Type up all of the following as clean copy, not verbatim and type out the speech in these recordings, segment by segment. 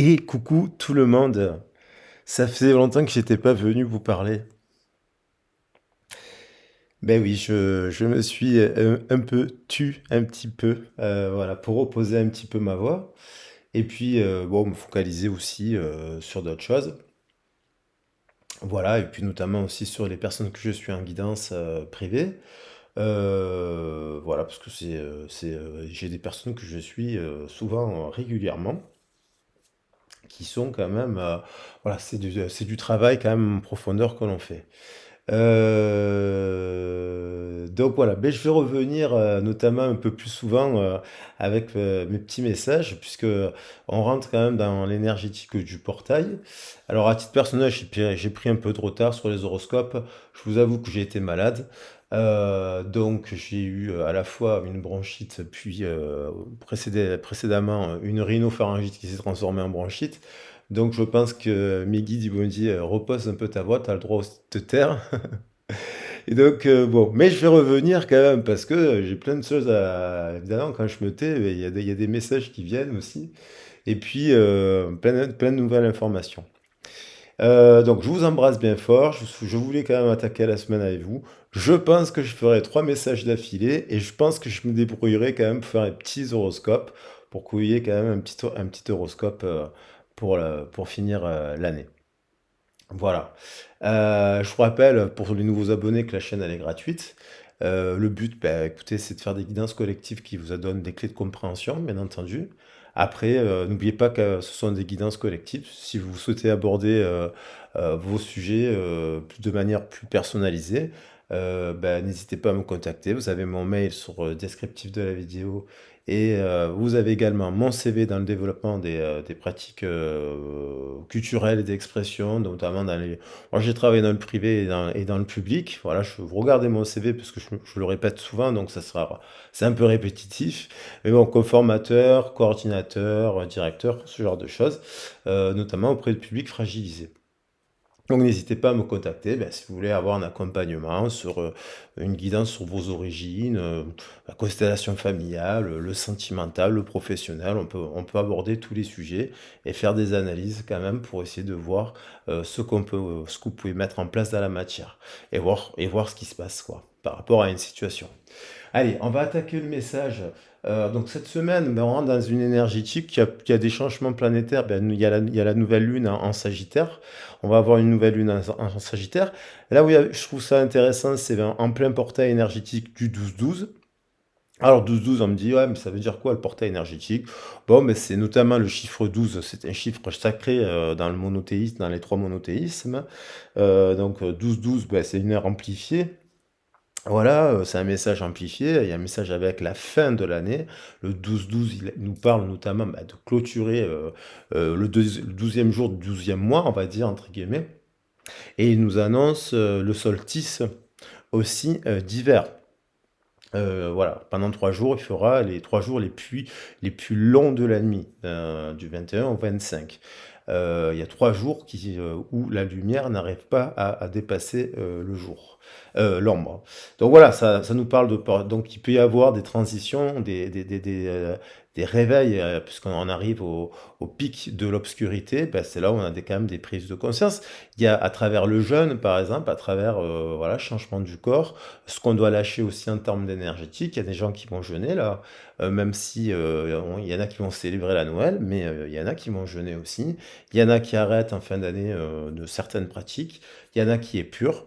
Et coucou tout le monde, ça faisait longtemps que j'étais pas venu vous parler. Ben oui, je me suis un peu tu, un petit peu, voilà, pour reposer un petit peu ma voix. Et puis, bon, me focaliser aussi sur d'autres choses. Voilà, et puis notamment aussi sur les personnes que je suis en guidance privée. Voilà, parce que j'ai des personnes que je suis souvent régulièrement, qui sont quand même, voilà, c'est du travail quand même en profondeur que l'on fait. Donc voilà, ben, je vais revenir notamment un peu plus souvent avec mes petits messages, puisque on rentre quand même dans l'énergétique du portail. Alors à titre personnel, j'ai pris un peu de retard sur les horoscopes. Je vous avoue que j'ai été malade. Donc j'ai eu à la fois une bronchite, puis précédemment une rhinopharyngite qui s'est transformée en bronchite. Donc je pense que mes guides ils m'ont dit repose un peu ta voix, tu as le droit aussi de te taire. Et donc bon, mais je vais revenir quand même parce que j'ai plein de choses à... Évidemment, quand je me tais, il y a des messages qui viennent aussi. Et puis plein de nouvelles informations. Donc je vous embrasse bien fort. Je voulais quand même attaquer la semaine avec vous. Je pense que je ferai 3 messages d'affilée et je pense que je me débrouillerai quand même pour faire des petits horoscopes pour que vous ayez quand même un petit horoscope pour finir l'année. Voilà. Je vous rappelle, pour les nouveaux abonnés, que la chaîne elle est gratuite. Le but, bah, écoutez, c'est de faire des guidances collectives qui vous donnent des clés de compréhension, bien entendu. Après, n'oubliez pas que ce sont des guidances collectives. Si vous souhaitez aborder vos sujets de manière plus personnalisée, bah, n'hésitez pas à me contacter. Vous avez mon mail sur le descriptif de la vidéo et vous avez également mon CV dans le développement des pratiques culturelles et d'expression, notamment dans les... Moi, j'ai travaillé dans le privé et dans le public. Voilà, vous regardez mon CV parce que je le répète souvent, donc c'est un peu répétitif. Mais bon, comme formateur, coordinateur, directeur, ce genre de choses, notamment auprès de publics fragilisés. Donc n'hésitez pas à me contacter ben, si vous voulez avoir un accompagnement sur une guidance sur vos origines, la constellation familiale, le sentimental, le professionnel. On peut aborder tous les sujets et faire des analyses quand même pour essayer de voir ce que vous pouvez mettre en place dans la matière et voir ce qui se passe quoi, par rapport à une situation. Allez, on va attaquer le message. Donc cette semaine, ben, on rentre dans une énergétique qui a des changements planétaires. Ben, il y a la nouvelle lune en Sagittaire. On va avoir une nouvelle lune en Sagittaire. Là où je trouve ça intéressant, c'est ben, en plein portail énergétique du 12-12. Alors 12-12, on me dit, ouais, mais ça veut dire quoi le portail énergétique? Bon, mais c'est notamment le chiffre 12, c'est un chiffre sacré dans le monothéisme, dans les trois monothéismes. Donc 12-12, ben, c'est une heure amplifiée. Voilà, c'est un message amplifié, il y a un message avec la fin de l'année. Le 12-12, il nous parle notamment bah, de clôturer le 12e jour du 12e mois, on va dire, entre guillemets. Et il nous annonce le solstice aussi d'hiver. Voilà, pendant 3 jours, il fera les 3 jours les plus longs de la nuit, du 21 au 25. Il y a 3 jours où la lumière n'arrive pas à dépasser le jour, l'ombre. Donc voilà, ça nous parle donc il peut y avoir des transitions, des réveils, puisqu'on arrive au pic de l'obscurité, ben, c'est là où on a quand même des prises de conscience. Il y a à travers le jeûne, par exemple, à travers voilà, changement du corps, ce qu'on doit lâcher aussi en termes d'énergétique. Il y a des gens qui vont jeûner là, même si il y en a qui vont célébrer la Noël, mais il y en a qui vont jeûner aussi. Il y en a qui arrêtent en fin d'année de certaines pratiques. Il y en a qui est pur.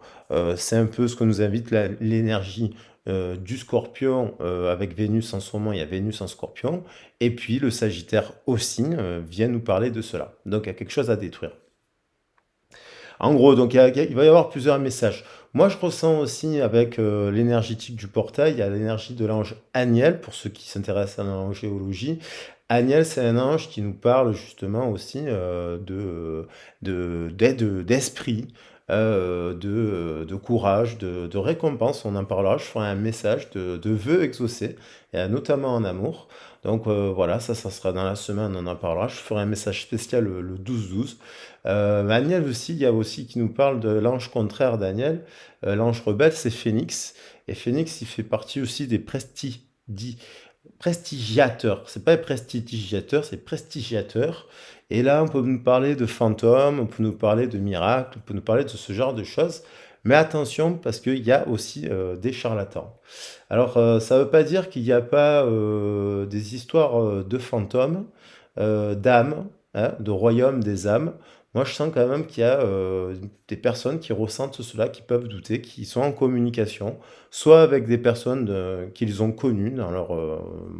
C'est un peu ce que nous invite l'énergie du Scorpion avec Vénus en ce moment. Il y a Vénus en Scorpion. Et puis le Sagittaire aussi vient nous parler de cela. Donc il y a quelque chose à détruire. En gros, donc il va y avoir plusieurs messages. Moi, je ressens aussi avec l'énergétique du portail, il y a l'énergie de l'ange Aniel, pour ceux qui s'intéressent à l'angéologie. Aniel, c'est un ange qui nous parle justement aussi d'esprit, de courage, de récompense. On en parlera. Je ferai un message de vœux exaucés, et, notamment en amour. Donc voilà, ça sera dans la semaine, on en parlera. Je ferai un message spécial le 12-12. Daniel aussi, il y a aussi qui nous parle de l'ange contraire Daniel. L'ange rebelle, c'est Phénix. Et Phénix, il fait partie aussi des prestigiateurs. C'est pas prestigiateurs, c'est prestigiateurs. Et là, on peut nous parler de fantômes, on peut nous parler de miracles, on peut nous parler de ce genre de choses. Mais attention, parce qu'il y a aussi des charlatans. Alors, ça ne veut pas dire qu'il n'y a pas des histoires de fantômes, d'âmes, hein, de royaume des âmes. Moi, je sens quand même qu'il y a des personnes qui ressentent cela, qui peuvent douter, qui sont en communication, soit avec des personnes qu'ils ont connues dans leur,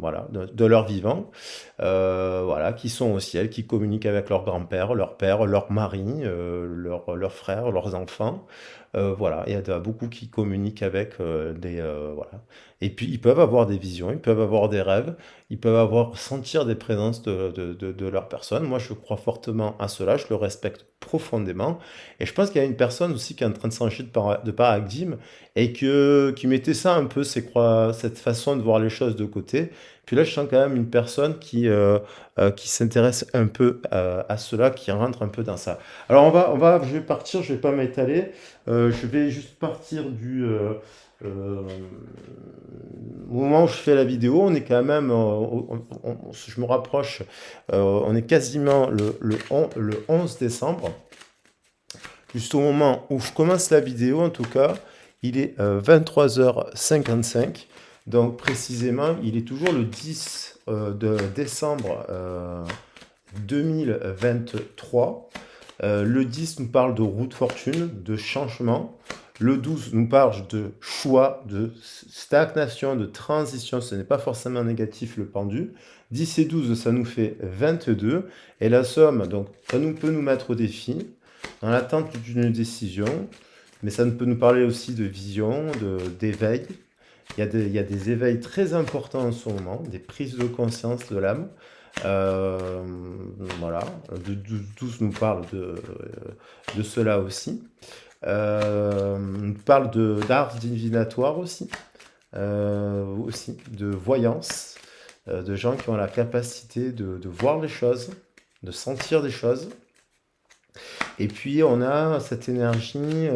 voilà, de leur vivant, voilà, qui sont au ciel, qui communiquent avec leur grand-père, leur père, leur mari, leurs frères, leurs enfants. Voilà, il y a beaucoup qui communiquent avec voilà. Et puis, ils peuvent avoir des visions, ils peuvent avoir des rêves, ils peuvent avoir sentir des présences de leur personne. Moi, je crois fortement à cela, je le respecte profondément. Et je pense qu'il y a une personne aussi qui est en train de changer de paradigme et qui mettait ça un peu, cette façon de voir les choses de côté. Puis là, je sens quand même une personne qui s'intéresse un peu à cela, qui rentre un peu dans ça. Alors, je vais partir, je vais pas m'étaler. Je vais juste partir euh, au moment où je fais la vidéo. On est quand même, je me rapproche, on est quasiment le 11 décembre. Juste au moment où je commence la vidéo, en tout cas, il est 23h55. Donc précisément, il est toujours le 10 de décembre 2023. Le 10 nous parle de roue de fortune, de changement. Le 12 nous parle de choix, de stagnation, de transition. Ce n'est pas forcément négatif le pendu. 10 et 12, ça nous fait 22. Et la somme, donc, ça peut nous mettre au défi, dans l'attente d'une décision. Mais ça peut nous parler aussi de vision, d'éveil. Il y a des éveils très importants en ce moment, des prises de conscience de l'âme. Euh, voilà, 12 nous parle de cela aussi. On parle d'art divinatoire aussi, de voyance, de gens qui ont la capacité de voir les choses, de sentir des choses. Et puis on a cette énergie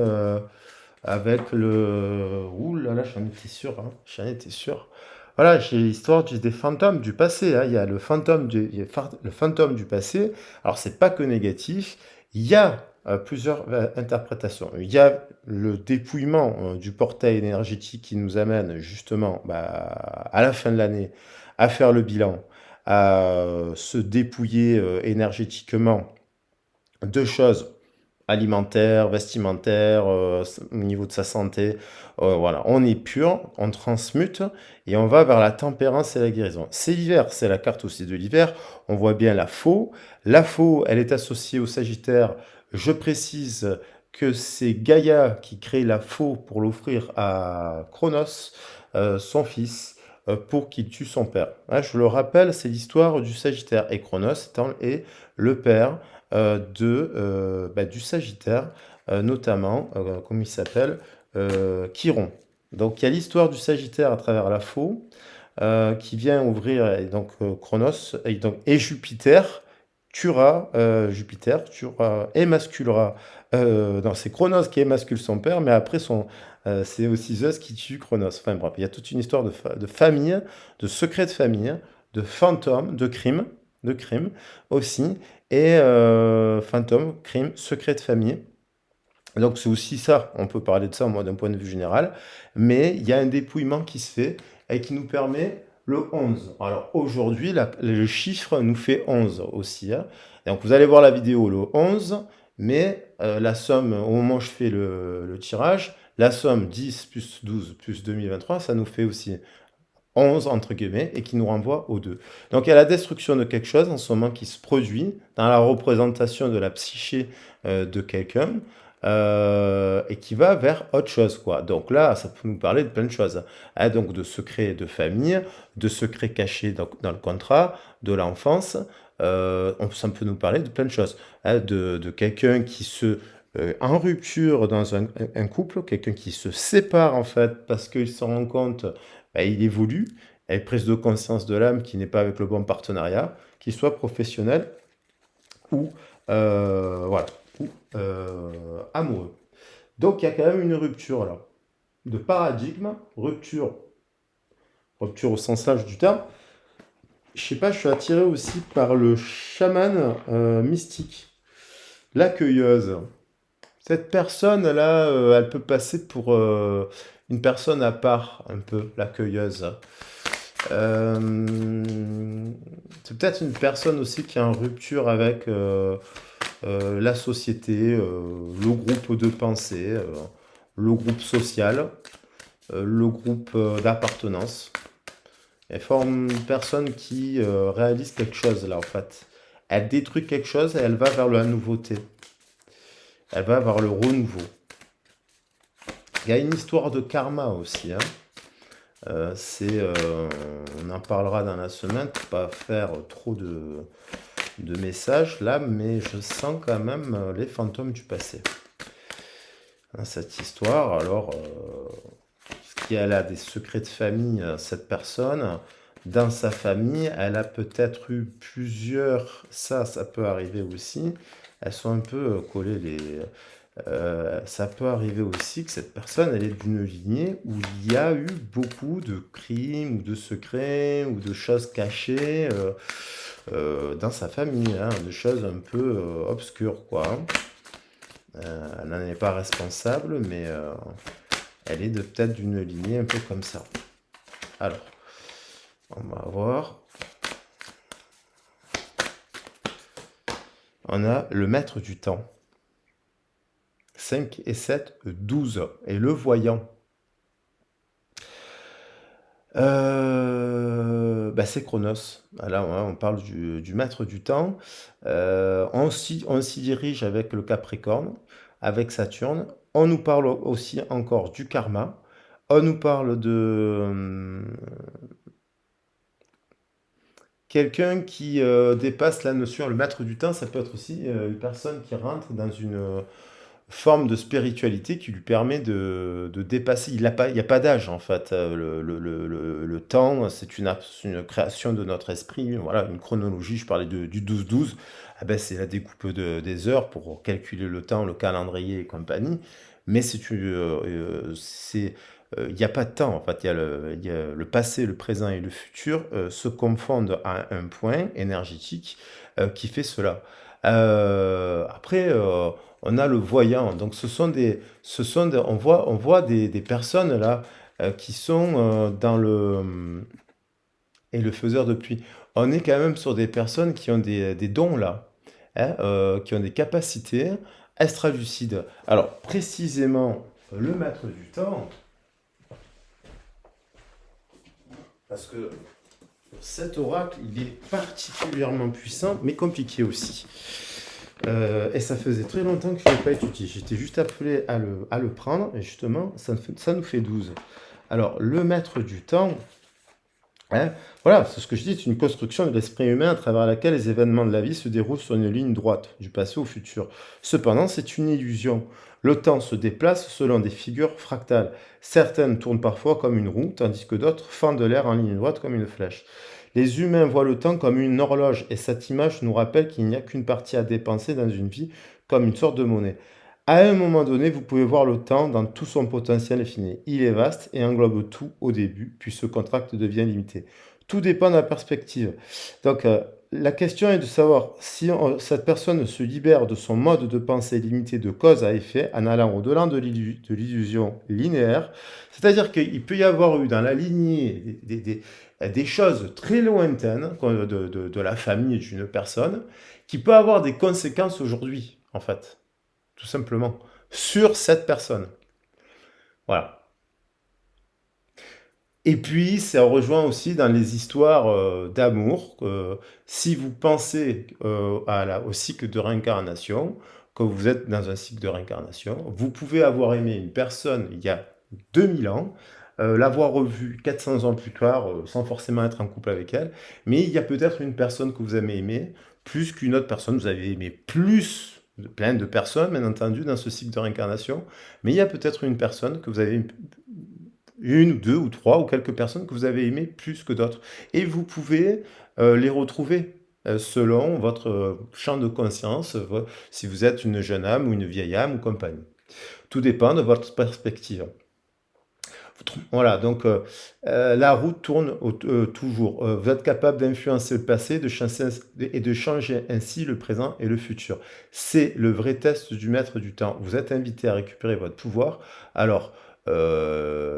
avec le... Ouh là là, j'en étais sûr, hein, j'en étais sûr. Voilà, j'ai l'histoire des fantômes du passé, hein. Il y a il y a le fantôme du passé. Alors, c'est pas que négatif. Il y a plusieurs interprétations. Il y a le dépouillement du portail énergétique qui nous amène justement bah, à la fin de l'année à faire le bilan, à se dépouiller énergétiquement de choses alimentaire, vestimentaire, au niveau de sa santé. Voilà, on est pur, on transmute et on va vers la tempérance et la guérison. C'est l'hiver, c'est la carte aussi de l'hiver. On voit bien la faux. La faux, elle est associée au Sagittaire. Je précise que c'est Gaïa qui crée la faux pour l'offrir à Chronos, son fils, pour qu'il tue son père. Hein, je le rappelle, c'est l'histoire du Sagittaire et Chronos est le père du Sagittaire, notamment, comment il s'appelle, Chiron. Donc il y a l'histoire du Sagittaire à travers la faux, qui vient ouvrir, et donc Chronos, et Jupiter tuera, émasculera, non, c'est Chronos qui émascule son père, mais après c'est aussi Zeus qui tue Chronos. Enfin bref, il y a toute une histoire de famille, de secrets de famille, de fantômes, de crimes aussi, et fantômes, crimes, secrets de famille. Donc c'est aussi ça, on peut parler de ça moi d'un point de vue général, mais il y a un dépouillement qui se fait et qui nous permet le 11. Alors aujourd'hui, le chiffre nous fait 11 aussi, hein. Donc vous allez voir la vidéo le 11, mais la somme, au moment où je fais le tirage, la somme 10 plus 12 plus 2023, ça nous fait aussi 11 entre guillemets, et qui nous renvoie aux deux. Donc il y a la destruction de quelque chose en ce moment qui se produit dans la représentation de la psyché de quelqu'un, et qui va vers autre chose, quoi. Donc là, ça peut nous parler de plein de choses, hein, donc de secrets de famille, de secrets cachés dans le contrat, de l'enfance. Ça peut nous parler de plein de choses, hein, de quelqu'un qui en rupture dans un couple, quelqu'un qui se sépare en fait parce qu'il se rend compte, bah, il évolue, avec prise de conscience de l'âme qui n'est pas avec le bon partenariat, qu'il soit professionnel ou, voilà, ou amoureux. Donc il y a quand même une rupture là, de paradigme, rupture au sens large du terme, je sais pas, je suis attiré aussi par le chaman mystique, l'accueilleuse. Cette personne-là, elle peut passer pour une personne à part, un peu, l'accueilleuse. C'est peut-être une personne aussi qui est en rupture avec la société, le groupe de pensée, le groupe social, le groupe d'appartenance. Elle forme une personne qui réalise quelque chose là en fait. Elle détruit quelque chose et elle va vers la nouveauté. Elle va vers le renouveau. Il y a une histoire de karma aussi, hein. On en parlera dans la semaine pour pas faire trop de messages là, mais je sens quand même les fantômes du passé dans cette histoire. Alors, est-ce qu'elle a des secrets de famille, cette personne? Dans sa famille, elle a peut-être eu plusieurs, ça peut arriver aussi. Elles sont un peu collées ça peut arriver aussi que cette personne, elle est d'une lignée où il y a eu beaucoup de crimes ou de secrets ou de choses cachées dans sa famille, hein, de choses un peu obscures, quoi, hein. Elle n'en est pas responsable, mais elle est peut-être d'une lignée un peu comme ça. Alors, on va voir. On a le maître du temps. 5 et 7, 12. Et le voyant. C'est Chronos. Là, on parle du maître du temps. On s'y dirige avec le Capricorne, avec Saturne. On nous parle aussi encore du karma. On nous parle de quelqu'un qui dépasse la notion. Le maître du temps, ça peut être aussi une personne qui rentre dans une forme de spiritualité qui lui permet de dépasser. Il n'y a pas d'âge en fait. Le temps, c'est une création de notre esprit. Voilà, une chronologie. Je parlais du 12-12. Ah ben, c'est la découpe des heures pour calculer le temps, le calendrier et compagnie. Mais il n'y a pas de temps en fait. Il y a le passé, le présent et le futur se confondent à un point énergétique qui fait cela. Après, on a le voyant. Donc, on voit des personnes là qui sont dans et le faiseur de pluie. On est quand même sur des personnes qui ont des dons là, hein, qui ont des capacités extra-lucides. Alors, précisément, le maître du temps, parce que cet oracle, il est particulièrement puissant, mais compliqué aussi. Et ça faisait très longtemps que je ne l'ai pas étudié. J'étais juste appelé à le prendre, et justement, ça nous fait 12. Alors, le maître du temps, hein, voilà, c'est ce que je dis, c'est une construction de l'esprit humain à travers laquelle les événements de la vie se déroulent sur une ligne droite, du passé au futur. Cependant, c'est une illusion. Le temps se déplace selon des figures fractales. Certaines tournent parfois comme une roue, tandis que d'autres fendent l'air en ligne droite comme une flèche. Les humains voient le temps comme une horloge, et cette image nous rappelle qu'il n'y a qu'une partie à dépenser dans une vie, comme une sorte de monnaie. À un moment donné, vous pouvez voir le temps dans tout son potentiel infini. Il est vaste et englobe tout au début, puis ce contraste devient limité. Tout dépend de la perspective. Donc, la question est de savoir si cette personne se libère de son mode de pensée limité de cause à effet en allant au-delà de l'illusion linéaire. C'est-à-dire qu'il peut y avoir eu dans la lignée des choses très lointaines de la famille d'une personne qui peut avoir des conséquences aujourd'hui, en fait, tout simplement, sur cette personne. Voilà. Et puis, ça rejoint aussi dans les histoires d'amour. Si vous pensez au cycle de réincarnation, que vous êtes dans un cycle de réincarnation, vous pouvez avoir aimé une personne il y a 2000 ans, l'avoir revue 400 ans plus tard, sans forcément être en couple avec elle, mais il y a peut-être une personne que vous avez aimée plus qu'une autre personne. Vous avez aimé plein de personnes, bien entendu, dans ce cycle de réincarnation, mais il y a peut-être une personne que vous avez une ou deux ou trois ou quelques personnes que vous avez aimées plus que d'autres. Et vous pouvez les retrouver selon votre champ de conscience, si vous êtes une jeune âme ou une vieille âme ou compagnie. Tout dépend de votre perspective. Voilà, donc la roue tourne toujours. Vous êtes capable d'influencer le passé et de changer ainsi le présent et le futur. C'est le vrai test du maître du temps. Vous êtes invité à récupérer votre pouvoir. Alors,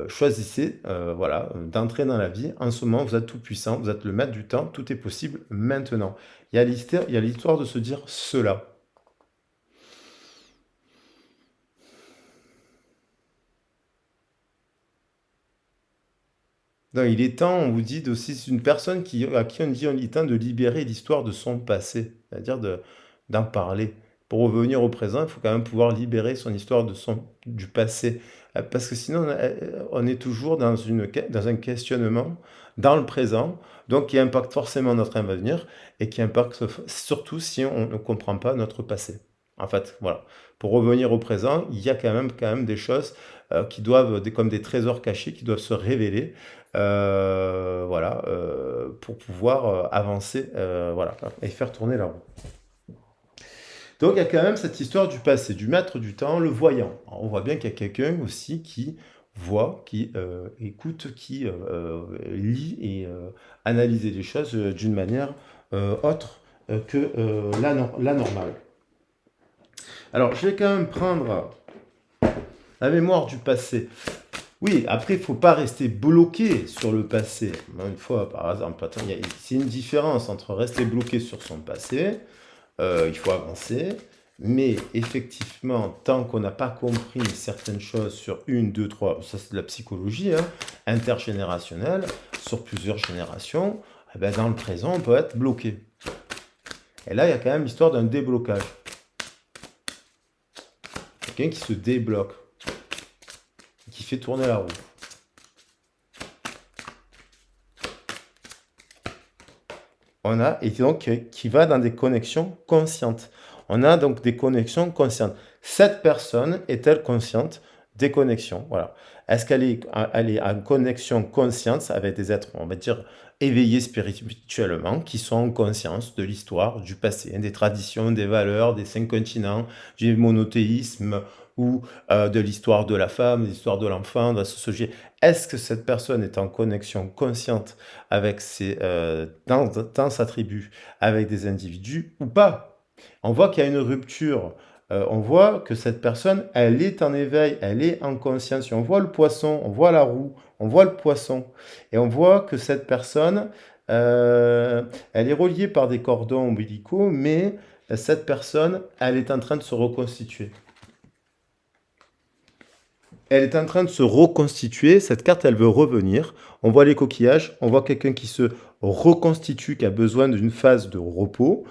choisissez voilà, d'entrer dans la vie. En ce moment, vous êtes tout puissant, vous êtes le maître du temps. Tout est possible maintenant. Il y a l'histoire de se dire cela. Non, il est temps, on vous dit, aussi, c'est une personne à qui on dit il est temps de libérer l'histoire de son passé, c'est-à-dire d'en parler. Pour revenir au présent, il faut quand même pouvoir libérer son histoire du passé. Parce que sinon, on est toujours dans un questionnement dans le présent, donc qui impacte forcément notre avenir et qui impacte surtout si on ne comprend pas notre passé. En fait, voilà. Pour revenir au présent, il y a quand même des choses qui doivent, comme des trésors cachés, qui doivent se révéler voilà, pour pouvoir avancer voilà, et faire tourner la roue. Donc il y a quand même cette histoire du passé, du maître du temps, le voyant. Alors, on voit bien qu'il y a quelqu'un aussi qui voit, qui écoute, qui lit et analyse les choses d'une manière autre que la normale. Alors je vais quand même prendre la mémoire du passé. Oui, après, il ne faut pas rester bloqué sur le passé. Une fois, par exemple, c'est une différence entre rester bloqué sur son passé, il faut avancer, mais effectivement, tant qu'on n'a pas compris certaines choses sur une, deux, trois, ça c'est de la psychologie, hein, intergénérationnelle, sur plusieurs générations, eh ben, dans le présent, on peut être bloqué. Et là, il y a quand même l'histoire d'un déblocage. Quelqu'un qui se débloque, qui fait tourner la roue. Et donc qui va dans des connexions conscientes. On a donc des connexions conscientes. Cette personne est-elle consciente des connexions? Voilà. Est-ce elle est en connexion consciente avec des êtres, on va dire, éveillés spirituellement, qui sont en conscience de l'histoire, du passé, des traditions, des valeurs, des 5 continents, du monothéisme ou de l'histoire de la femme, de l'histoire de l'enfant, de la sociologie? Est-ce que cette personne est en connexion consciente avec dans sa tribu, avec des individus ou pas? On voit qu'il y a une rupture. On voit que cette personne, elle est en éveil, elle est en conscience. Si on voit le poisson, on voit la roue, on voit le poisson. Et on voit que cette personne, elle est reliée par des cordons ombilicaux, mais cette personne, elle est en train de se reconstituer. Elle est en train de se reconstituer. Cette carte, elle veut revenir. On voit les coquillages. On voit quelqu'un qui se reconstitue, qui a besoin d'une phase de repos,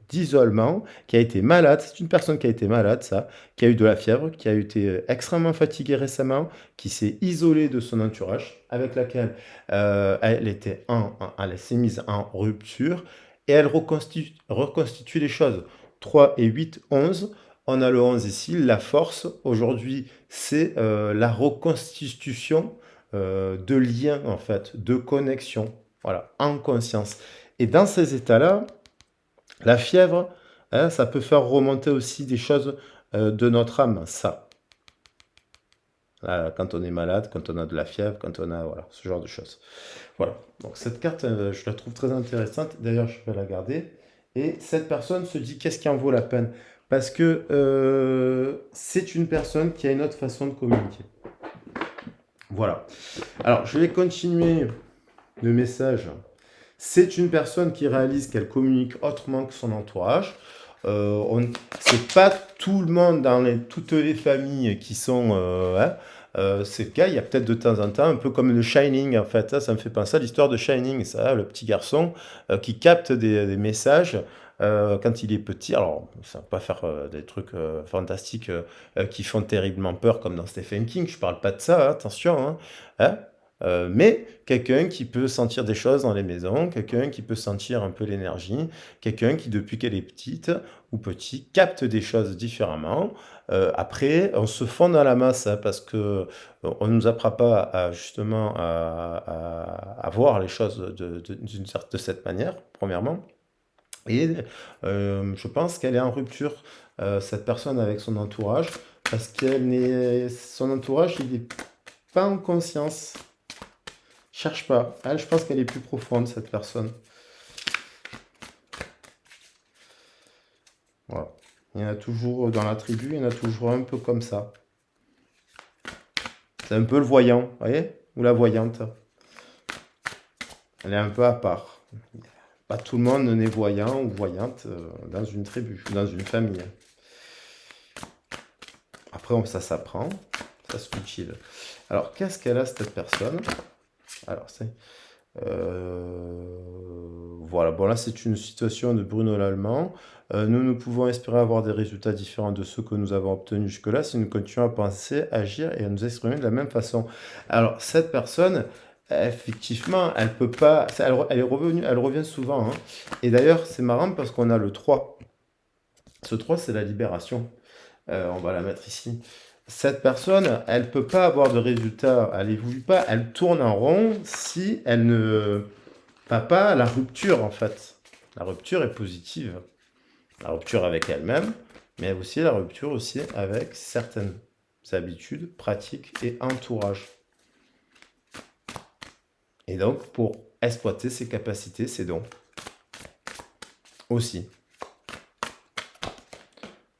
d'isolement, qui a été malade. C'est une personne qui a été malade, ça, qui a eu de la fièvre, qui a été extrêmement fatiguée récemment, qui s'est isolée de son entourage, avec laquelle elle s'est mise en rupture, et elle reconstitue les choses. 3 et 8, 11. On a le 11 ici, la force. Aujourd'hui, c'est la reconstitution de liens, en fait, de connexion, voilà, en conscience. Et dans ces états-là, la fièvre, hein, ça peut faire remonter aussi des choses de notre âme, ça. Quand on est malade, quand on a de la fièvre, quand on a, voilà, ce genre de choses. Voilà, donc cette carte, je la trouve très intéressante. D'ailleurs, je vais la garder. Et cette personne se dit, qu'est-ce qui en vaut la peine? Parce que c'est une personne qui a une autre façon de communiquer. Voilà. Alors, je vais continuer le message. C'est une personne qui réalise qu'elle communique autrement que son entourage. C'est pas tout le monde toutes les familles qui sont... c'est le cas, il y a peut-être de temps en temps, un peu comme le Shining, en fait. Ça me fait penser à l'histoire de Shining, ça, le petit garçon qui capte des messages quand il est petit. Alors, ça ne va pas faire des trucs fantastiques qui font terriblement peur, comme dans Stephen King. Je parle pas de ça, hein, attention. Hein. Mais quelqu'un qui peut sentir des choses dans les maisons, quelqu'un qui peut sentir un peu l'énergie, quelqu'un qui, depuis qu'elle est petite ou petit, capte des choses différemment. Après, on se fond dans la masse hein, parce que on ne nous apprend pas justement à voir les choses de cette manière, premièrement. Et je pense qu'elle est en rupture, cette personne avec son entourage, parce son entourage, pas en conscience. Cherche pas. Elle, je pense qu'elle est plus profonde, cette personne. Voilà. Il y en a toujours dans la tribu, il y en a toujours un peu comme ça. C'est un peu le voyant, vous voyez? Ou la voyante. Elle est un peu à part. Pas tout le monde n'est voyant ou voyante dans une tribu, dans une famille. Après, ça s'apprend, ça se cultive. Alors, qu'est-ce qu'elle a, cette personne? Alors, c'est... voilà, bon là c'est une situation de Bruno Lallemand. Nous pouvons espérer avoir des résultats différents de ceux que nous avons obtenus jusque-là si nous continuons à penser, agir et à nous exprimer de la même façon. Alors cette personne, effectivement, elle peut pas, elle est revenue, elle revient souvent, hein. Et d'ailleurs c'est marrant parce qu'on a le 3. Ce 3 c'est la libération. On va la mettre ici. Cette personne, elle peut pas avoir de résultats, elle évolue pas, elle tourne en rond si elle ne va pas à la rupture en fait. La rupture est positive. La rupture avec elle-même, mais aussi la rupture aussi avec certaines habitudes, pratiques et entourage. Et donc pour exploiter ses capacités, ses dons. Aussi.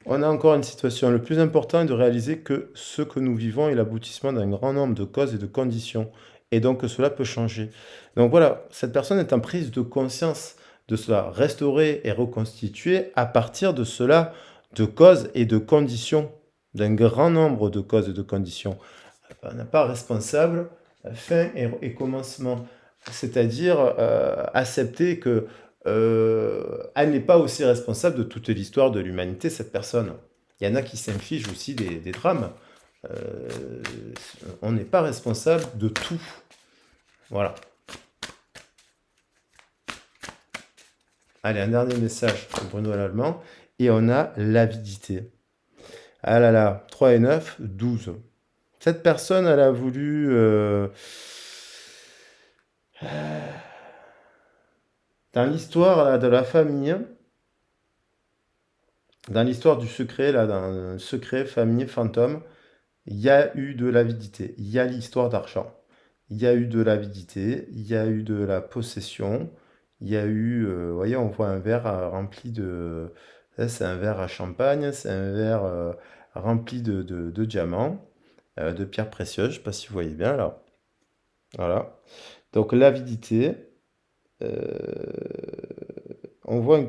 On a encore une situation. Le plus important est de réaliser que ce que nous vivons est l'aboutissement d'un grand nombre de causes et de conditions. Et donc que cela peut changer. Donc voilà, cette personne est en prise de conscience de cela, restaurer et reconstituer à partir de cela, de causes et de conditions, d'un grand nombre de causes et de conditions. On n'a pas responsable fin et commencement. C'est-à-dire accepter que elle n'est pas aussi responsable de toute l'histoire de l'humanité, cette personne. Il y en a qui s'infligent aussi des drames. On n'est pas responsable de tout. Voilà. Allez, un dernier message pour Bruno Lallemand. Et on a l'avidité. Ah là là, 3 et 9, 12. Cette personne, elle a voulu... dans l'histoire de la famille, dans l'histoire du secret, là, dans un secret, famille, fantôme, il y a eu de l'avidité. Il y a l'histoire d'argent. Il y a eu de l'avidité. Il y a eu de la possession. Il y a eu, vous voyez, on voit un verre rempli de... Ça, c'est un verre à champagne. C'est un verre rempli de diamants, de pierres précieuses. Je ne sais pas si vous voyez bien là. Voilà. Donc l'avidité. On voit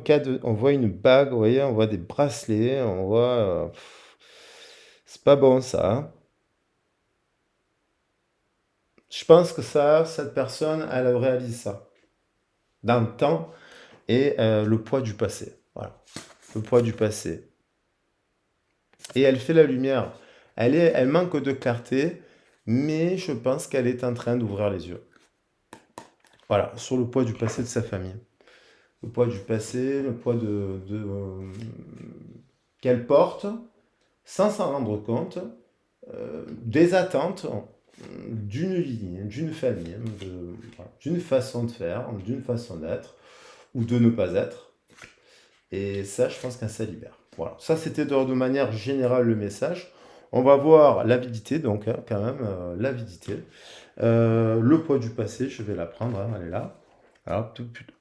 on voit une bague, vous voyez, on voit des bracelets, on voit... c'est pas bon ça, hein. Je pense que ça, cette personne, elle réalise ça. Dans le temps et le poids du passé. Voilà. Le poids du passé. Et elle fait la lumière. Elle manque de clarté, mais je pense qu'elle est en train d'ouvrir les yeux. Voilà, sur le poids du passé de sa famille. Le poids du passé, le poids qu'elle porte, sans s'en rendre compte, des attentes d'une ligne, d'une famille, voilà, d'une façon de faire, d'une façon d'être, ou de ne pas être. Et ça, je pense qu'un ça libère. Voilà. Ça, c'était de manière générale le message. On va voir l'avidité, donc hein, quand même, l'avidité. Le poids du passé, je vais la prendre, hein, elle est là. Alors,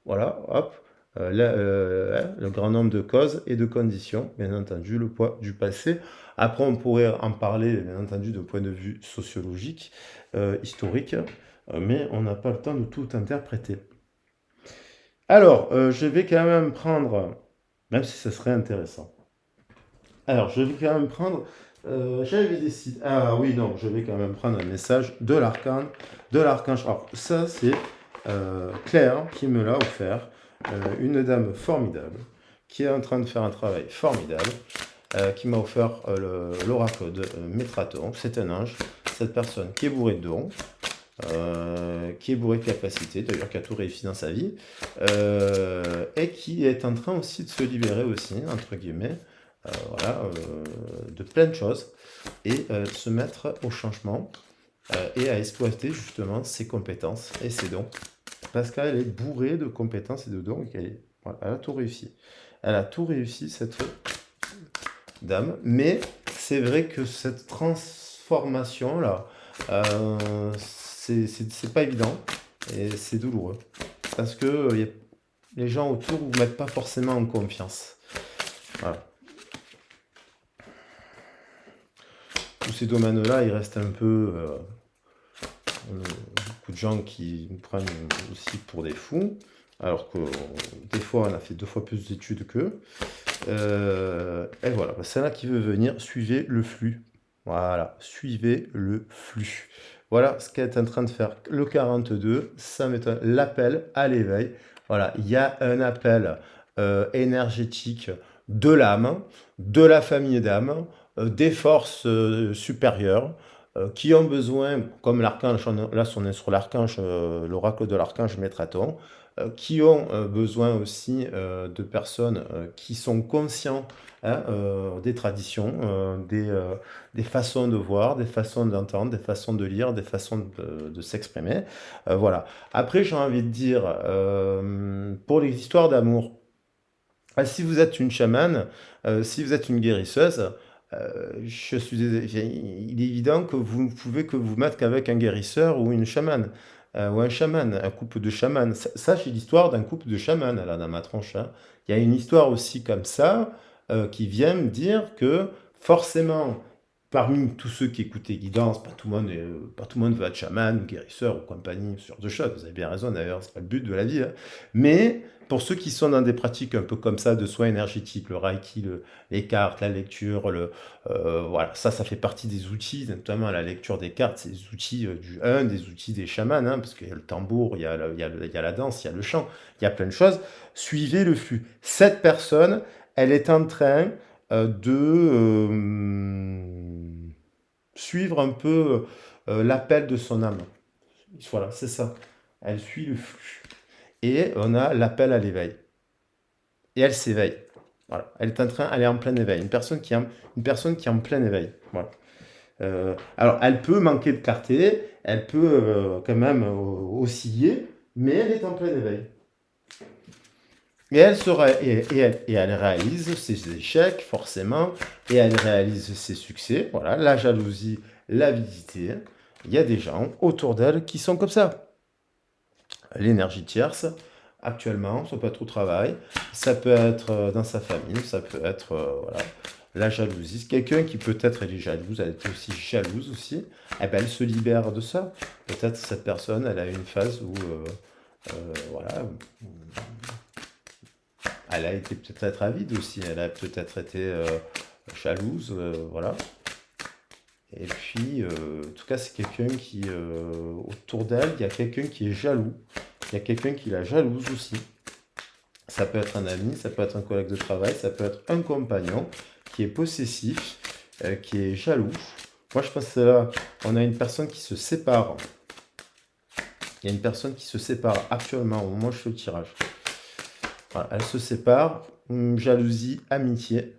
voilà, hop. Le grand nombre de causes et de conditions, bien entendu, le poids du passé. Après, on pourrait en parler, bien entendu, de point de vue sociologique, historique, mais on n'a pas le temps de tout interpréter. Alors, je vais quand même prendre, même si ça serait intéressant. Alors, je vais quand même prendre, j'avais décidé, ah oui, non, je vais quand même prendre un message de l'archange. Alors, ça, c'est Claire qui me l'a offert, une dame formidable, qui est en train de faire un travail formidable, qui m'a offert l'oracle de Métraton. C'est un ange, cette personne qui est bourrée de dons, qui est bourrée de capacités, d'ailleurs qui a tout réussi dans sa vie, et qui est en train aussi de se libérer aussi, entre guillemets, voilà, de plein de choses, et de se mettre au changement, et à exploiter justement ses compétences et ses dons. Parce qu'elle est bourrée de compétences et de dons, et voilà, elle a tout réussi. Elle a tout réussi, cette dame, mais c'est vrai que cette transformation-là, C'est pas évident et c'est douloureux. Parce que les gens autour vous mettent pas forcément en confiance. Voilà. Tous ces domaines-là, il reste un peu beaucoup de gens qui nous prennent aussi pour des fous, alors que des fois on a fait 2 fois plus d'études qu'eux. Et voilà, bah, c'est là qui veut venir, suivez le flux. Voilà, suivez le flux. Voilà ce qu'elle est en train de faire. Le 42, ça m'étonne. L'appel à l'éveil. Voilà, il y a un appel énergétique de l'âme, de la famille d'âme, des forces supérieures qui ont besoin, comme l'archange, là on est sur l'archange, l'oracle de l'archange Métraton, qui ont besoin aussi de personnes qui sont conscients hein, des traditions, des façons de voir, des façons d'entendre, des façons de lire, des façons de s'exprimer. Voilà. Après, j'ai envie de dire, pour les histoires d'amour, si vous êtes une chamane, si vous êtes une guérisseuse, il est évident que vous ne pouvez que vous mettre qu'avec un guérisseur ou une chamane, ou un chaman, un couple de chamans. Ça, c'est l'histoire d'un couple de chamans, là, dans ma tronche, hein. Il y a une histoire aussi comme ça, qui vient me dire que forcément, parmi tous ceux qui écoutaient Guidance, pas tout le monde veut être chaman, guérisseur ou compagnie, ce genre de choses. Vous avez bien raison d'ailleurs, c'est pas le but de la vie, hein. Mais pour ceux qui sont dans des pratiques un peu comme ça de soins énergétiques, le Reiki, les cartes, la lecture, voilà, ça fait partie des outils, notamment la lecture des cartes, c'est des outils des outils des chamans, hein, parce qu'il y a le tambour, il y a la danse, il y a le chant, il y a plein de choses. Suivez le flux. Cette personne, elle est en train de suivre un peu l'appel de son âme. Voilà, c'est ça. Elle suit le flux. Et on a l'appel à l'éveil. Et elle s'éveille. Voilà. Elle est en plein éveil. Une personne qui est en plein éveil. Voilà. Alors, elle peut manquer de clarté, elle peut quand même osciller, mais elle est en plein éveil. Et elle réalise ses échecs, forcément, et elle réalise ses succès. Voilà, la jalousie, l'avidité. Il y a des gens autour d'elle qui sont comme ça. L'énergie tierce, actuellement, ça peut être au travail, ça peut être dans sa famille, ça peut être voilà, la jalousie. Quelqu'un qui peut-être elle est jalouse, elle est aussi jalouse aussi, eh ben, elle se libère de ça. Peut-être cette personne, elle a une phase où voilà, elle a été peut-être avide aussi, elle a peut-être été jalouse, voilà. Et puis, en tout cas, c'est quelqu'un qui, autour d'elle, il y a quelqu'un qui est jaloux. Il y a quelqu'un qui la jalouse aussi. Ça peut être un ami, ça peut être un collègue de travail, ça peut être un compagnon qui est possessif, qui est jaloux. Moi, je pense que là, on a une personne qui se sépare. Il y a une personne qui se sépare actuellement au moment où je fais le tirage. Voilà, elle se sépare, jalousie, amitié,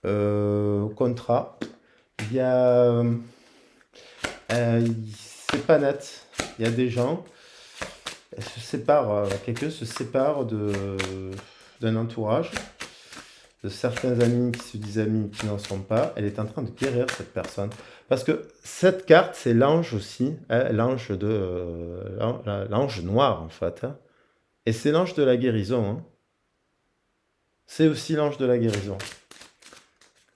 contrat. Il y a... c'est pas net. Il y a des gens... Elle se sépare, quelqu'un se sépare d'un entourage, de certains amis qui se disent amis qui n'en sont pas. Elle est en train de guérir cette personne. Parce que cette carte, c'est l'ange aussi, hein, l'ange noir en fait, hein. Et c'est l'ange de la guérison, hein. C'est aussi l'ange de la guérison.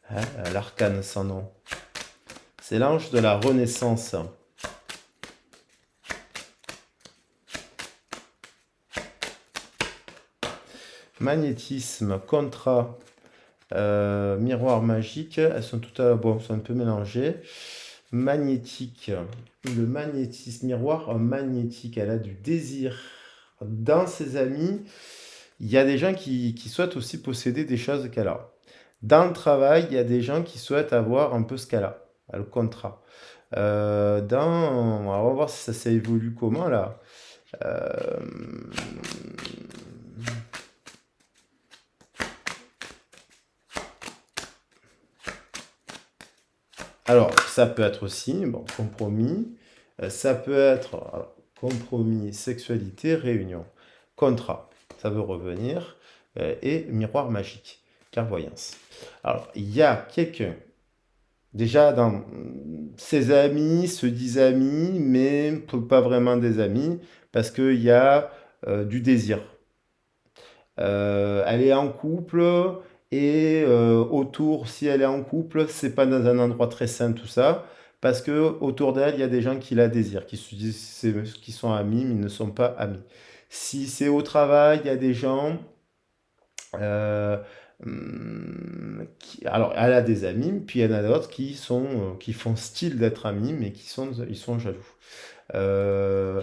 Hein, l'arcane sans nom. C'est l'ange de la renaissance. Magnétisme, contrat, miroir magique, elles sont toutes à bon, sont un peu mélangées. Magnétique, le magnétisme, miroir magnétique, elle a du désir. Dans ses amis, il y a des gens qui souhaitent aussi posséder des choses qu'elle a. Dans le travail, il y a des gens qui souhaitent avoir un peu ce qu'elle a, le contrat. On va voir si ça évolue comment là. Euh, Alors, ça peut être aussi, bon, compromis, ça peut être alors, compromis, sexualité, réunion, contrat, ça veut revenir, et miroir magique, clairvoyance. Alors, il y a quelqu'un Déjà, ses amis se disent amis, mais pas vraiment des amis, parce qu'il y a du désir. Elle est en couple et autour, si elle est en couple, c'est pas dans un endroit très sain tout ça, parce que autour d'elle, il y a des gens qui la désirent, qui se disent qu'ils sont amis, mais ils ne sont pas amis. Si c'est au travail, il y a des gens euh, alors, elle a des amis, puis il y en a d'autres qui font style d'être amis, mais ils sont jaloux. Euh,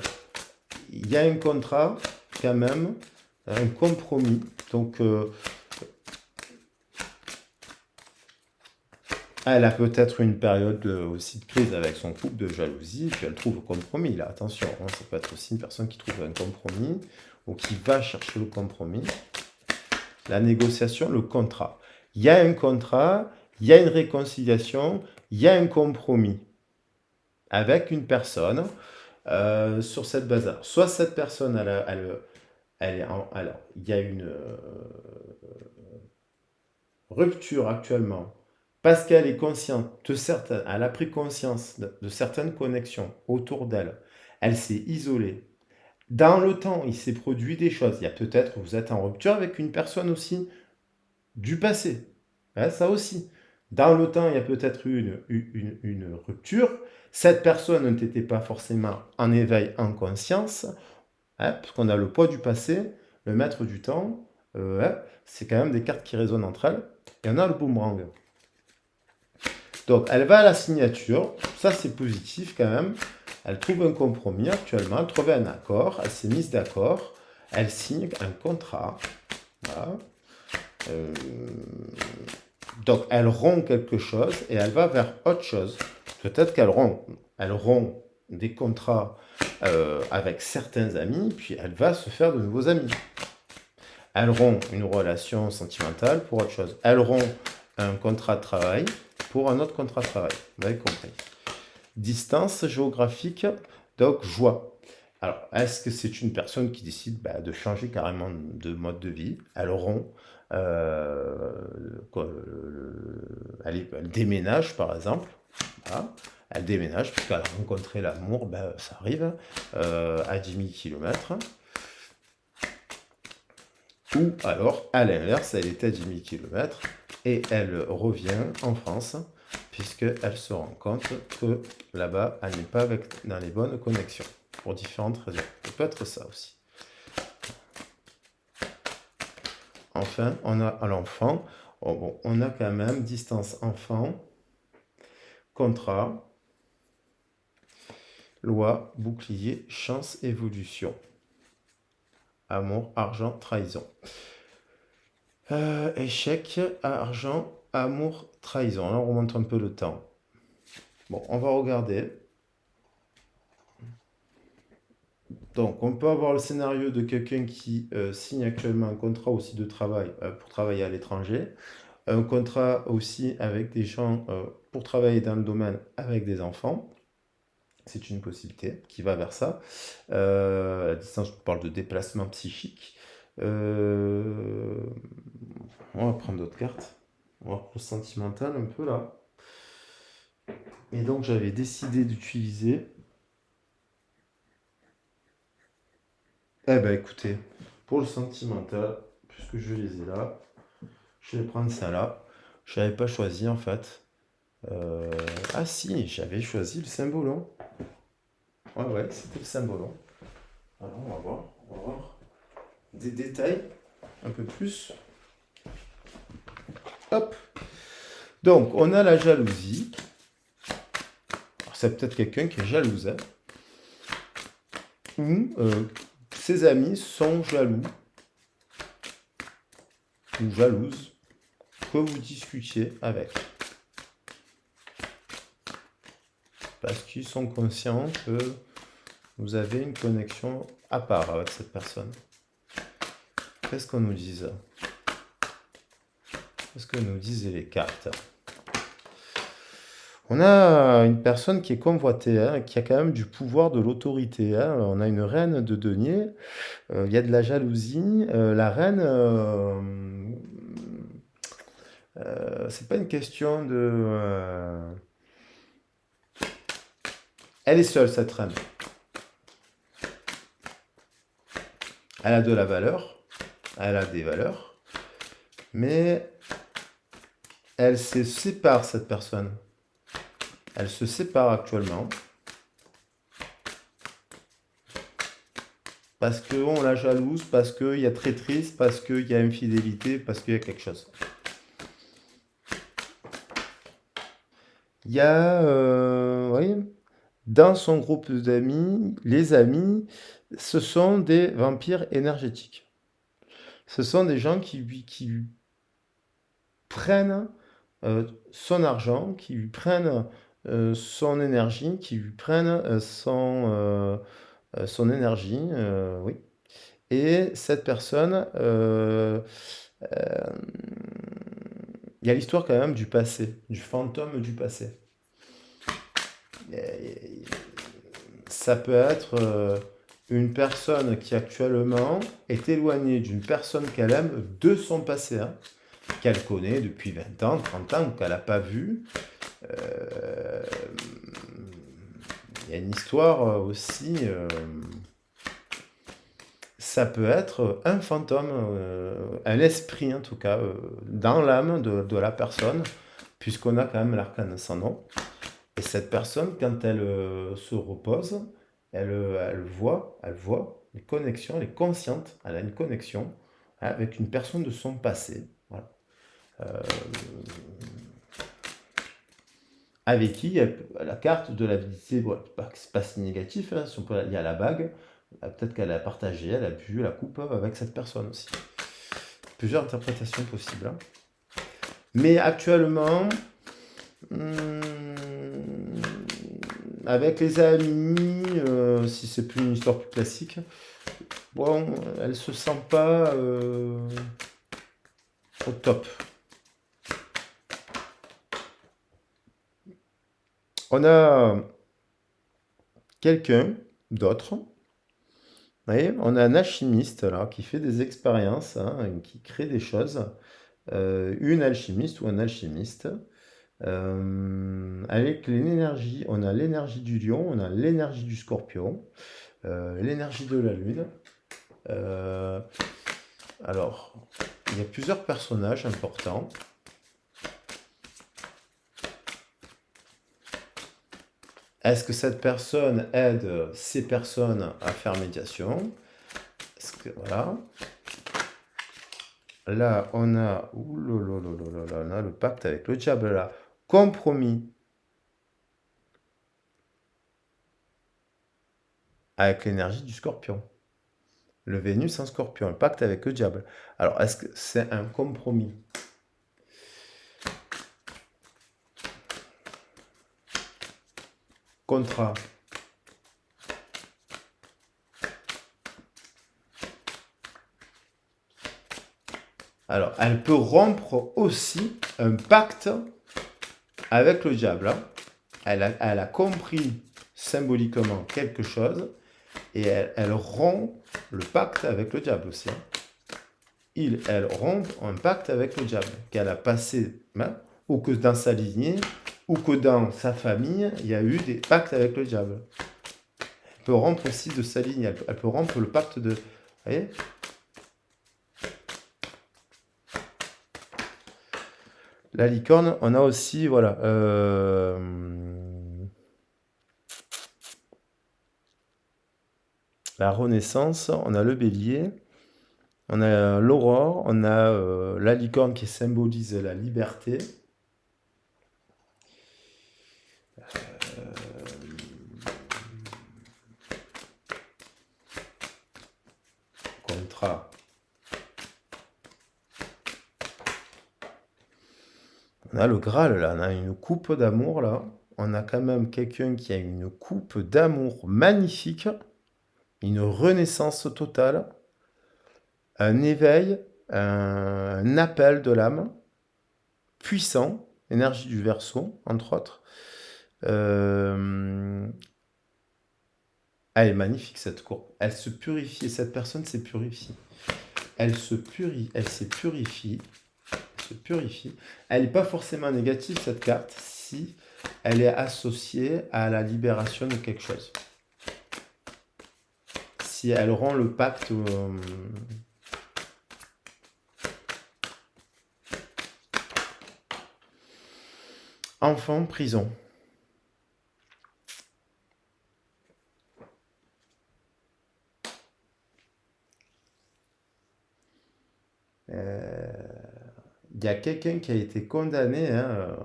il y a un contrat, quand même, un compromis. Donc, elle a peut-être une période aussi de crise avec son couple, de jalousie, puis elle trouve le compromis. Là, attention, hein, ça peut être aussi une personne qui trouve un compromis ou qui va chercher le compromis. La négociation, le contrat. Il y a un contrat, il y a une réconciliation, il y a un compromis avec une personne sur cette base-là. Soit cette personne, alors, il y a une rupture actuellement parce qu'elle est consciente de certaines, elle a pris conscience de certaines connexions autour d'elle. Elle s'est isolée. Dans le temps, il s'est produit des choses. Il y a peut-être, vous êtes en rupture avec une personne aussi du passé. Hein, ça aussi. Dans le temps, il y a peut-être eu une rupture. Cette personne n'était pas forcément en éveil, en conscience, hein, parce qu'on a le poids du passé, le maître du temps. Hein, c'est quand même des cartes qui résonnent entre elles. Et on a le boomerang. Donc, elle va à la signature. Ça, c'est positif quand même. Elle trouve un compromis actuellement. Elle trouve un accord. Elle s'est mise d'accord. Elle signe un contrat. Voilà. Euh, donc elle rompt quelque chose et elle va vers autre chose. Peut-être elle rompt des contrats avec certains amis, puis elle va se faire de nouveaux amis. Elle rompt une relation sentimentale pour autre chose. Elle rompt un contrat de travail pour un autre contrat de travail. Vous avez compris. Distance géographique, donc joie. Alors, est-ce que c'est une personne qui décide de changer carrément de mode de vie? Elle rompt, euh, elle déménage par exemple. Voilà. Elle déménage parce qu'elle a rencontré l'amour, ça arrive, à 10 000 km. Ou alors, à l'inverse, elle était à 10 000 km et elle revient en France puisqu'elle se rend compte que là-bas, elle n'est pas dans les bonnes connexions pour différentes raisons. Ça peut être ça aussi. Enfin, on a à l'enfant, on a quand même distance enfant, contrat, loi, bouclier, chance, évolution. Amour, argent, trahison. Échec, argent, amour, trahison. Là, on remonte un peu le temps. Bon, on va regarder. Donc, on peut avoir le scénario de quelqu'un qui signe actuellement un contrat aussi de travail pour travailler à l'étranger. Un contrat aussi avec des gens pour travailler dans le domaine avec des enfants. C'est une possibilité qui va vers ça. À distance, je parle de déplacement psychique. On va prendre d'autres cartes. On va prendre le sentimental un peu là. Et donc j'avais décidé d'utiliser. Eh ben écoutez, pour le sentimental, puisque je les ai là, je vais prendre ça là. Je n'avais pas choisi en fait. Ah si, j'avais choisi le symbolon. Ouais, ouais, c'était le symbolon. Alors on va voir, des détails un peu plus. Hop. Donc on a la jalousie. C'est peut-être quelqu'un qui est jalouse. Hein, ou ses amis sont jaloux ou jalouses que vous discutiez avec. Parce qu'ils sont conscients que vous avez une connexion à part avec cette personne. Qu'est-ce qu'on nous dit? Qu'est-ce que nous disent les cartes? On a une personne qui est convoitée, hein, qui a quand même du pouvoir, de l'autorité. Hein. On a une reine de denier, il y a de la jalousie. La reine, C'est pas une question de... Elle est seule, cette reine. Elle a de la valeur, elle a des valeurs, mais elle se sépare, cette personne. Elle se sépare actuellement parce qu'on la jalouse, parce qu'il y a traîtrise, parce qu'il y a infidélité, parce qu'il y a quelque chose. Il y a, oui, dans son groupe d'amis, les amis, ce sont des vampires énergétiques. Ce sont des gens qui prennent son argent, qui lui prennent son énergie, qui lui prennent son énergie, oui. Et cette personne, euh, il y a l'histoire quand même du passé, du fantôme du passé. Et ça peut être une personne qui actuellement est éloignée d'une personne qu'elle aime de son passé, hein, qu'elle connaît depuis 20 ans, 30 ans, ou qu'elle n'a pas vu. Il y a une histoire aussi, ça peut être un fantôme, un esprit en tout cas, dans l'âme de la personne, puisqu'on a quand même l'arcane sans nom. Et cette personne, quand elle se repose, elle voit les connexions, elle est consciente, elle a une connexion avec une personne de son passé. Voilà. Avec qui la carte de l'avidité, bon, c'est pas si négatif, hein, si on peut, il y a la bague, peut-être qu'elle a partagé, elle a bu la coupe avec cette personne aussi. Plusieurs interprétations possibles, hein. Mais actuellement, avec les amis, si c'est plus une histoire plus classique, bon, elle se sent pas au top. On a quelqu'un d'autre. Vous voyez, on a un alchimiste là qui fait des expériences, hein, qui crée des choses. Une alchimiste ou un alchimiste. Avec l'énergie, on a l'énergie du lion, on a l'énergie du scorpion, l'énergie de la lune. Alors, il y a plusieurs personnages importants. Est-ce que cette personne aide ces personnes à faire médiation? Est-ce que, voilà. Là, on a, on a le pacte avec le diable, là. Compromis avec l'énergie du scorpion. Le Vénus en scorpion, le pacte avec le diable. Alors, est-ce que c'est un compromis? Contrat. Alors, elle peut rompre aussi un pacte avec le diable, hein. Elle a compris symboliquement quelque chose et elle rompt le pacte avec le diable aussi, hein. Elle rompt un pacte avec le diable qu'elle a passé, hein, ou que dans sa lignée, ou que dans sa famille, il y a eu des pactes avec le diable. Elle peut rompre aussi de sa ligne, elle peut rompre le pacte de... Vous voyez? La licorne, on a aussi, voilà, la renaissance, on a le bélier, on a l'aurore, on a la licorne qui symbolise la liberté. Contrat. On a le Graal, là, on a une coupe d'amour, là. On a quand même quelqu'un qui a une coupe d'amour magnifique, une renaissance totale, un éveil, un appel de l'âme, puissant, énergie du Verseau, entre autres. Elle est magnifique, cette courbe. Elle se purifie, cette personne s'est purifiée. Elle s'est purifiée se purifie. Elle n'est pas forcément négative, cette carte, si elle est associée à la libération de quelque chose. Si elle rend le pacte... Enfant, prison. Il y a quelqu'un qui a été condamné, hein,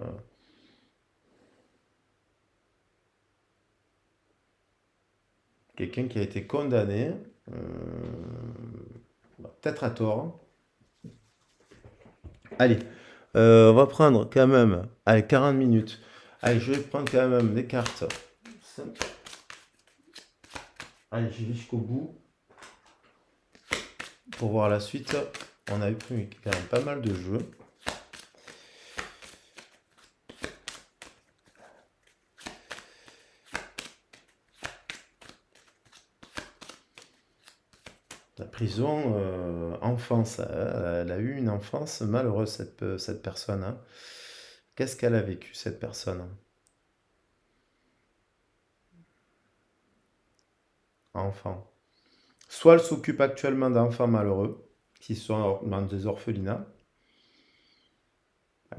quelqu'un qui a été condamné, peut-être à tort, hein. Allez, on va prendre quand même, allez, 40 minutes. Allez, je vais prendre quand même des cartes. Allez, j'y vais jusqu'au bout. Pour voir la suite, on a eu pris quand même pas mal de jeux. La prison, enfance, elle a eu une enfance malheureuse, cette personne, hein. Qu'est-ce qu'elle a vécu, cette personne? Enfant. Soit elle s'occupe actuellement d'enfants malheureux, qui sont dans des orphelinats,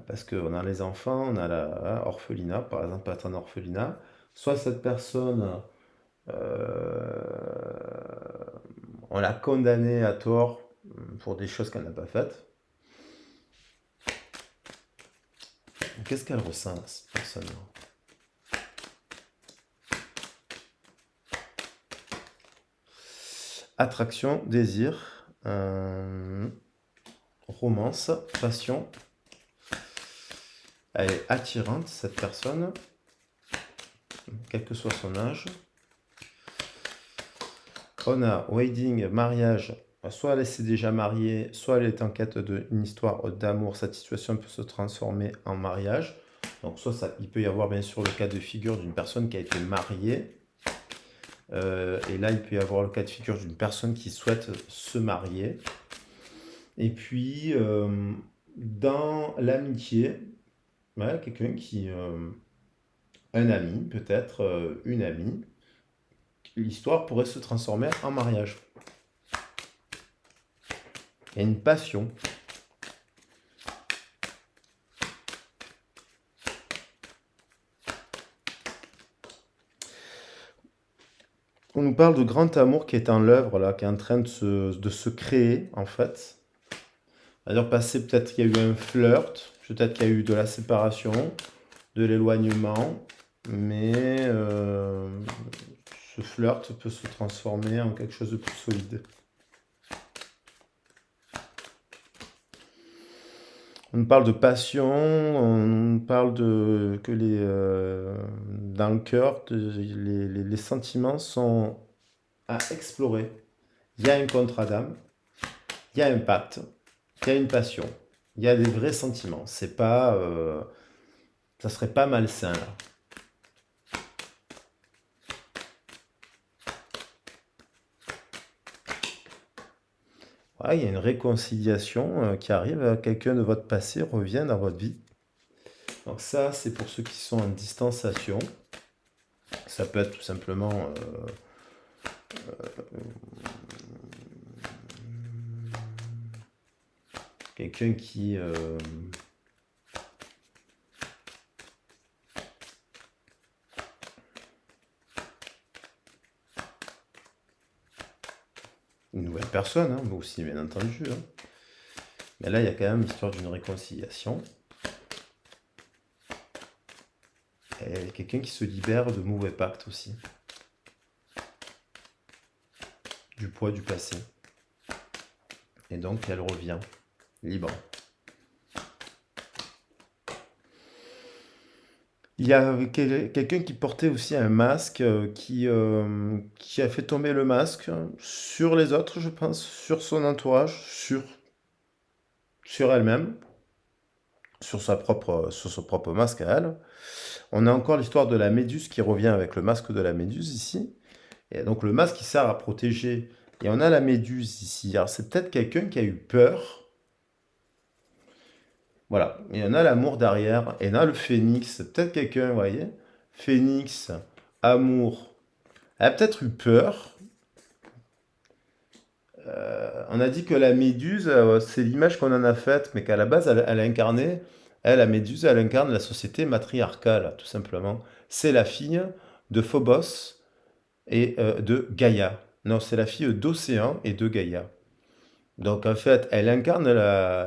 parce qu'on a les enfants, on a la orphelinat, par exemple, peut être un orphelinat. Soit cette personne, euh, on l'a condamnée à tort pour des choses qu'elle n'a pas faites. Qu'est-ce qu'elle ressent, là, cette personne-là? Attraction, désir, romance, passion. Elle est attirante, cette personne, quel que soit son âge. On a wedding, mariage. Soit elle s'est déjà mariée, soit elle est en quête d'une histoire d'amour. Cette situation peut se transformer en mariage. Donc soit il peut y avoir bien sûr le cas de figure d'une personne qui a été mariée. Et là, il peut y avoir le cas de figure d'une personne qui souhaite se marier. Et puis, dans l'amitié, ouais, quelqu'un qui... un ami, peut-être une amie. L'histoire pourrait se transformer en mariage. Il y a une passion. On nous parle de grand amour qui est en l'œuvre, là, qui est en train de se créer, en fait. D'ailleurs, passé, peut-être qu'il y a eu un flirt, peut-être qu'il y a eu de la séparation, de l'éloignement, mais ce flirt peut se transformer en quelque chose de plus solide. On parle de passion, on parle de que dans le cœur, les sentiments sont à explorer. Il y a un contrat d'âme, il y a un pacte, il y a une passion, il y a des vrais sentiments. C'est pas, ça serait pas malsain là. Ouais, il y a une réconciliation qui arrive, quelqu'un de votre passé revient dans votre vie. Donc ça, c'est pour ceux qui sont en distanciation. Ça peut être tout simplement quelqu'un qui... une nouvelle personne, hein, mais aussi bien entendu, hein. Mais là, il y a quand même l'histoire d'une réconciliation. Et quelqu'un qui se libère de mauvais pactes aussi. Du poids du passé. Et donc, elle revient libre. Il y a quelqu'un qui portait aussi un masque, qui a fait tomber le masque sur les autres, je pense, sur son entourage, sur elle-même, sur son propre masque à elle. On a encore l'histoire de la méduse qui revient avec le masque de la méduse ici. Et donc le masque, il sert à protéger. Et on a la méduse ici. Alors c'est peut-être quelqu'un qui a eu peur Voilà. Et on a l'amour derrière. Et on a le phénix. Peut-être quelqu'un, vous voyez? Phénix, amour. Elle a peut-être eu peur. On a dit que la méduse, c'est l'image qu'on en a faite, mais qu'à la base, elle incarnait, elle, la méduse, elle incarne la société matriarcale, tout simplement. C'est la fille de Phobos et de Gaïa. Non, c'est la fille d'Océan et de Gaïa. Donc en fait, elle incarne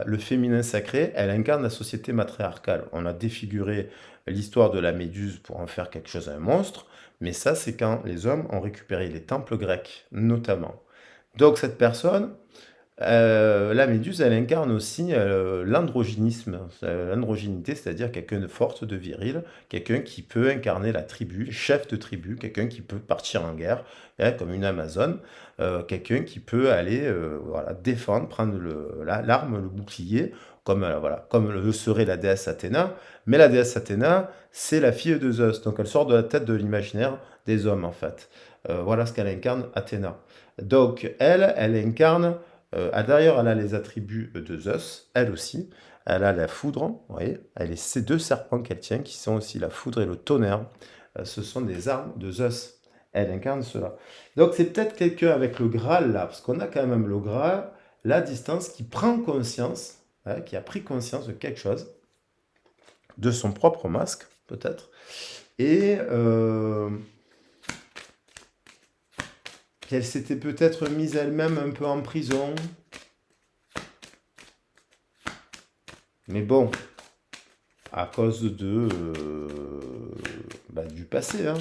le féminin sacré, elle incarne la société matriarcale. On a défiguré l'histoire de la Méduse pour en faire quelque chose, un monstre, mais ça, c'est quand les hommes ont récupéré les temples grecs, notamment. Donc cette personne, la méduse, elle incarne aussi l'androgynisme, l'androgynité, c'est-à-dire quelqu'un de forte, de viril, quelqu'un qui peut incarner la tribu, chef de tribu, quelqu'un qui peut partir en guerre, hein, comme une Amazone, quelqu'un qui peut aller voilà, défendre, prendre l'arme, le bouclier, comme, voilà, comme le serait la déesse Athéna. Mais la déesse Athéna, c'est la fille de Zeus, donc elle sort de la tête de l'imaginaire des hommes, en fait. Voilà ce qu'elle incarne, Athéna. Donc elle incarne d'ailleurs, elle a les attributs de Zeus, elle aussi. Elle a la foudre, vous voyez. Elle a ces deux serpents qu'elle tient, qui sont aussi la foudre et le tonnerre. Ce sont des armes de Zeus. Elle incarne cela. Donc c'est peut-être quelqu'un avec le Graal là, parce qu'on a quand même le Graal, la distance, qui prend conscience, hein, qui a pris conscience de quelque chose, de son propre masque, peut-être, et qu'elle s'était peut-être mise elle-même un peu en prison. Mais bon, à cause du passé, hein,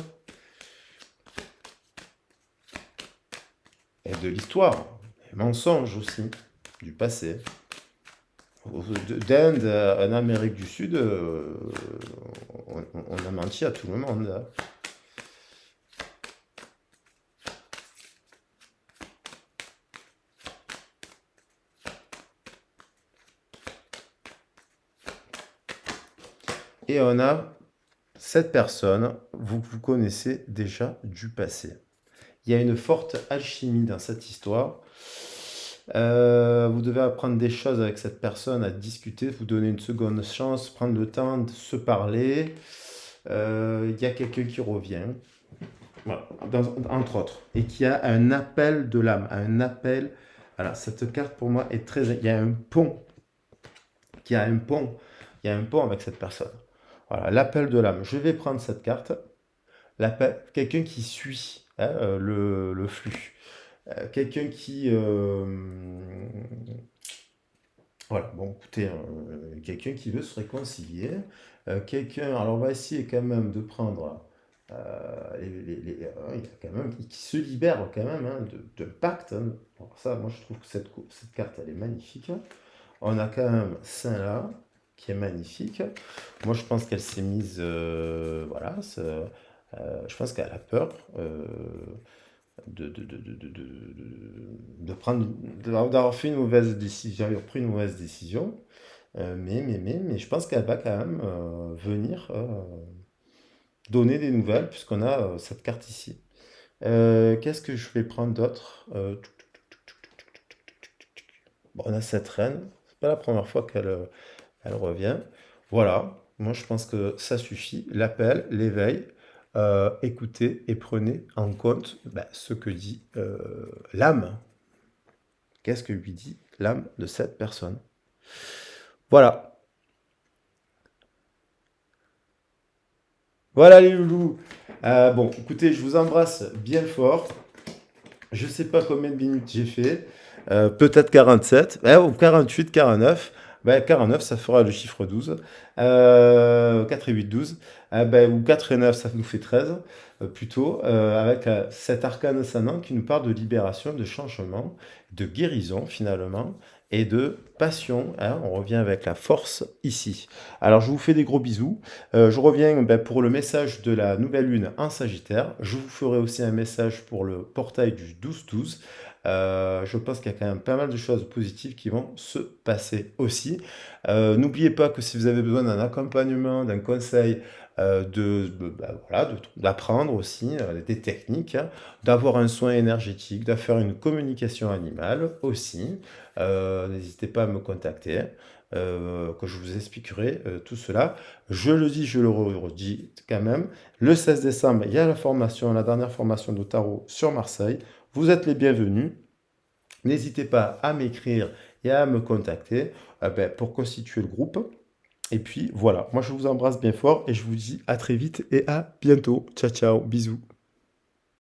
et de l'histoire, les mensonges aussi, du passé. D'Inde en Amérique du Sud, on a menti à tout le monde, hein. Et on a cette personne, vous connaissez déjà du passé. Il y a une forte alchimie dans cette histoire. Vous devez apprendre des choses avec cette personne, à discuter, vous donner une seconde chance, prendre le temps de se parler. Il y a quelqu'un qui revient, voilà, entre autres, et qui a un appel de l'âme, un appel. Voilà, cette carte pour moi est très. Il y a un pont, il y a un pont, il y a un pont avec cette personne. Voilà, l'appel de l'âme. Je vais prendre cette carte. L'appel, quelqu'un qui suit, hein, le flux. Quelqu'un qui, voilà, bon, écoutez, quelqu'un qui veut se réconcilier, quelqu'un, alors on va essayer quand même de prendre, il y a quand même, qui se libère quand même hein, de pacte, hein. Alors ça, moi je trouve que cette carte, elle est magnifique. On a quand même Saint-là, qui est magnifique. Moi je pense qu'elle s'est mise, voilà, je pense qu'elle a peur. De prendre, d'avoir fait une mauvaise décision, d'avoir pris une mauvaise décision. Mais je pense qu'elle va quand même venir donner des nouvelles, puisqu'on a cette carte ici. Qu'est-ce que je vais prendre d'autre? Bon, on a cette reine. C'est pas la première fois elle revient. Voilà. Moi, je pense que ça suffit. L'appel, l'éveil. Écoutez et prenez en compte ce que dit l'âme. Qu'est-ce que lui dit l'âme de cette personne? Voilà. Voilà les loulous. Bon, écoutez, je vous embrasse bien fort. Je sais pas combien de minutes j'ai fait. Peut-être 47, ou 48, 49. Ben, 49, ça fera le chiffre 12. 4 et 8, 12. Ou 4 et 9, ça nous fait 13, plutôt, avec cet arcane ascendant qui nous parle de libération, de changement, de guérison finalement, et de passion, hein. On revient avec la force ici. Alors je vous fais des gros bisous. Je reviens pour le message de la nouvelle lune en Sagittaire. Je vous ferai aussi un message pour le portail du 12-12. Je pense qu'il y a quand même pas mal de choses positives qui vont se passer aussi. N'oubliez pas que si vous avez besoin d'un accompagnement, d'un conseil, voilà, d'apprendre aussi des techniques, hein, d'avoir un soin énergétique, de faire une communication animale aussi, n'hésitez pas à me contacter. que je vous expliquerai tout cela. Je le dis, je le redis quand même. Le 16 décembre, il y a la formation, la dernière formation de tarot sur Marseille. Vous êtes les bienvenus. N'hésitez pas à m'écrire et à me contacter pour constituer le groupe. Et puis voilà, moi je vous embrasse bien fort et je vous dis à très vite et à bientôt. Ciao, ciao, bisous.